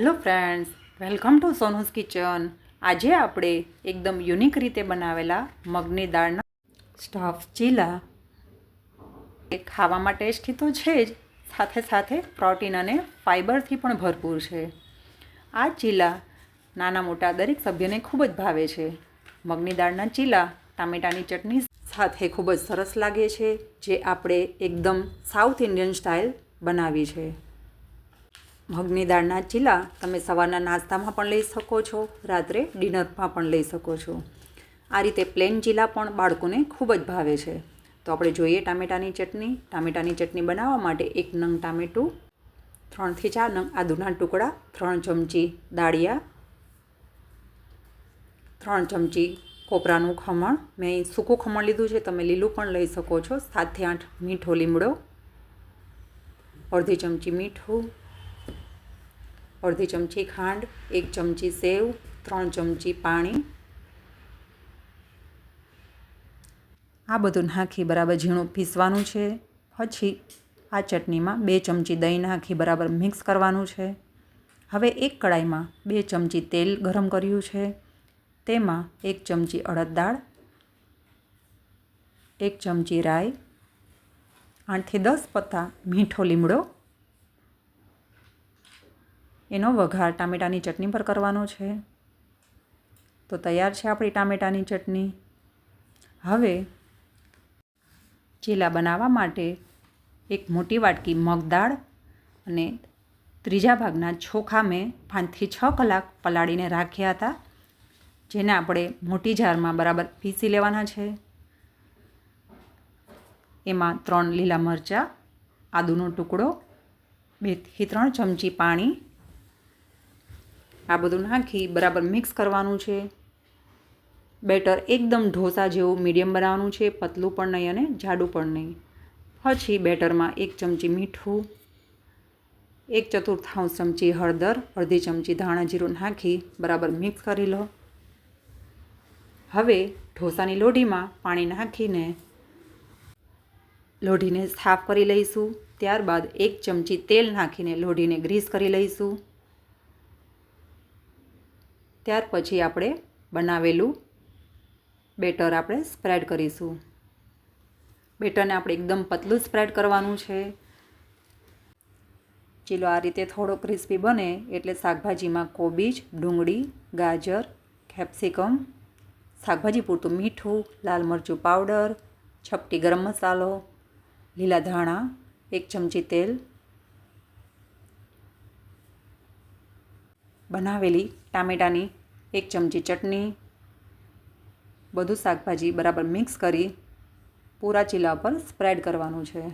Hello friends, welcome to Sonu's kitchen. આજે આપણે એકદમ યુનિક રીતે બનાવેલા મગની દાળના સ્ટફ ચીલા. એ ખાવામાં ટેસ્ટી તો છે જ, સાથે સાથે પ્રોટીન અને ફાઇબરથી પણ ભરપૂર છે. આ ચીલા નાના મોટા દરેક સભ્યને ખૂબ જ ભાવે છે. મગની દાળના ચીલા ટામેટાની ચટણી સાથે ખૂબ જ સરસ લાગે છે, જે આપણે એકદમ સાઉથ ઇન્ડિયન સ્ટાઇલ બનાવી છે. મગની દાળના ચીલા તમે સવારના નાસ્તામાં પણ લઈ શકો છો, રાત્રે ડિનરમાં પણ લઈ શકો છો. આ રીતે પ્લેન ચીલા પણ બાળકોને ખૂબ જ ભાવે છે. તો આપણે જોઈએ ટામેટાની ચટણી. ટામેટાની ચટણી બનાવવા માટે 1 નંગ ટામેટું, 3 થી 4 નંગ આદુના ટુકડા, 3 ચમચી દાળિયા, 3 ચમચી કોપરાનું ખમણ. મેં અહીં સૂકું ખમણ લીધું છે, તમે લીલું પણ લઈ શકો છો. 7 થી 8 મીઠો લીમડો, અડધી ચમચી મીઠું, અડધી ચમચી ખાંડ, 1 ચમચી સેવ, 3 ચમચી પાણી. આ બધું નાખી બરાબર ઝીણું પીસવાનું છે. પછી આ ચટણીમાં 2 ચમચી દહીં નાખી બરાબર મિક્સ કરવાનું છે. હવે એક કડાઈમાં 2 ચમચી તેલ ગરમ કર્યું છે. તેમાં 1 ચમચી અડદ દાળ, 1 ચમચી રાઈ, 8 થી 10 પત્તા મીઠો લીમડો, એનો વઘાર ટામેટાની ચટણી પર કરવાનો છે. તો તૈયાર છે આપણી ટામેટાની ચટણી. હવે ચીલા બનાવવા માટે એક મોટી વાટકી મગ દાળ અને ત્રીજા ભાગના ચોખા મેં 5 થી 6 કલાક પલાળીને રાખ્યા હતા, જેને આપણે મોટી જારમાં બરાબર પીસી લેવાના છે. એમાં 3 લીલા મરચાં, આદુનો ટુકડો, 2 થી 3 ચમચી પાણી, આ બધું નાખી બરાબર મિક્સ કરવાનું છે. બેટર એકદમ ઢોસા જેવું મીડિયમ બનાવવાનું છે, પતલું પણ નહીં અને જાડું પણ નહીં. પછી બેટરમાં 1 ચમચી મીઠું, 1/4 ચમચી હળદર, અડધી ચમચી ધાણા જીરું નાખી બરાબર મિક્સ કરી લો. હવે ઢોસાની લોઢીમાં પાણી નાખીને લોઢીને સાફ કરી લઈશું. ત્યારબાદ 1 ચમચી તેલ નાખીને લોઢીને ગ્રીસ કરી લઈશું. ત્યાર પછી આપણે બનાવેલું બેટર આપણે સ્પ્રેડ કરીશું. બેટરને આપણે એકદમ પતલું સ્પ્રેડ કરવાનું છે. ચીલો આ રીતે થોડો ક્રિસ્પી બને એટલે શાકભાજીમાં કોબીજ, ડુંગળી, ગાજર, કેપ્સિકમ, શાકભાજી પૂરતું મીઠું, લાલ મરચું પાવડર, છપટી ગરમ મસાલો, લીલા ધાણા, 1 ચમચી તેલ, બનાવેલી ટામેટાની 1 ચમચી ચટણી, બધું શાકભાજી બરાબર મિક્સ કરી પૂરા ચીલા પર સ્પ્રેડ કરવાનું છે.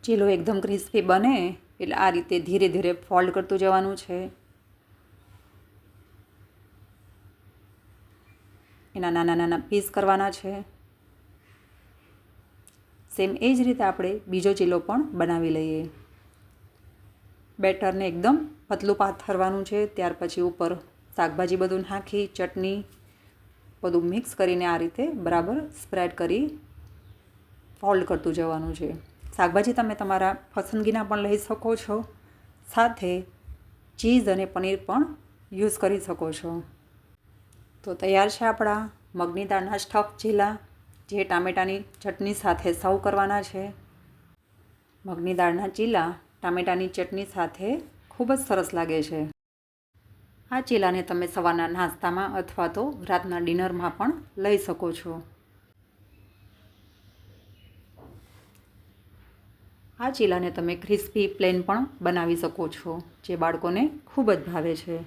ચીલો એકદમ ક્રિસ્પી બને એટલે આ રીતે ધીરે ધીરે ફોલ્ડ કરતું જવાનું છે. એના નાના નાના પીસ કરવાના છે. સેમ એ જ રીતે આપણે બીજો ચીલો પણ બનાવી લઈએ. બેટરને એકદમ પતલું પાથરવાનું છે. ત્યાર પછી ઉપર શાકભાજી બધું નાખી, ચટણી બધું મિક્સ કરીને આ રીતે બરાબર સ્પ્રેડ કરી ફોલ્ડ કરતું જવાનું છે. શાકભાજી તમે તમારા પસંદગીના પણ લઈ શકો છો. સાથે ચીઝ અને પનીર પણ યુઝ કરી શકો છો. તો તૈયાર છે આપણા મગની દાળના સ્ટફ ચીલા, જે ટામેટાની ચટણી સાથે સર્વ કરવાના છે. મગની દાળના ચીલા ટામેટાની ચટણી સાથે ખૂબ જ સરસ લાગે છે. આ ચીલાને તમે સવારના નાસ્તામાં અથવા તો રાતના ડિનરમાં પણ લઈ શકો છો. આ ચીલાને તમે ક્રિસ્પી પ્લેન પણ બનાવી શકો છો, જે બાળકોને ખૂબ જ ભાવે છે.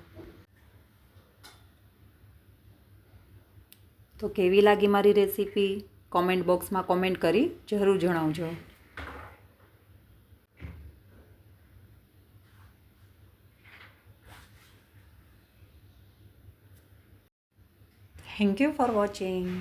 તો કેવી લાગી મારી રેસીપી? કોમેન્ટ બોક્સમાં કોમેન્ટ કરી જરૂર જણાવજો. Thank you for watching.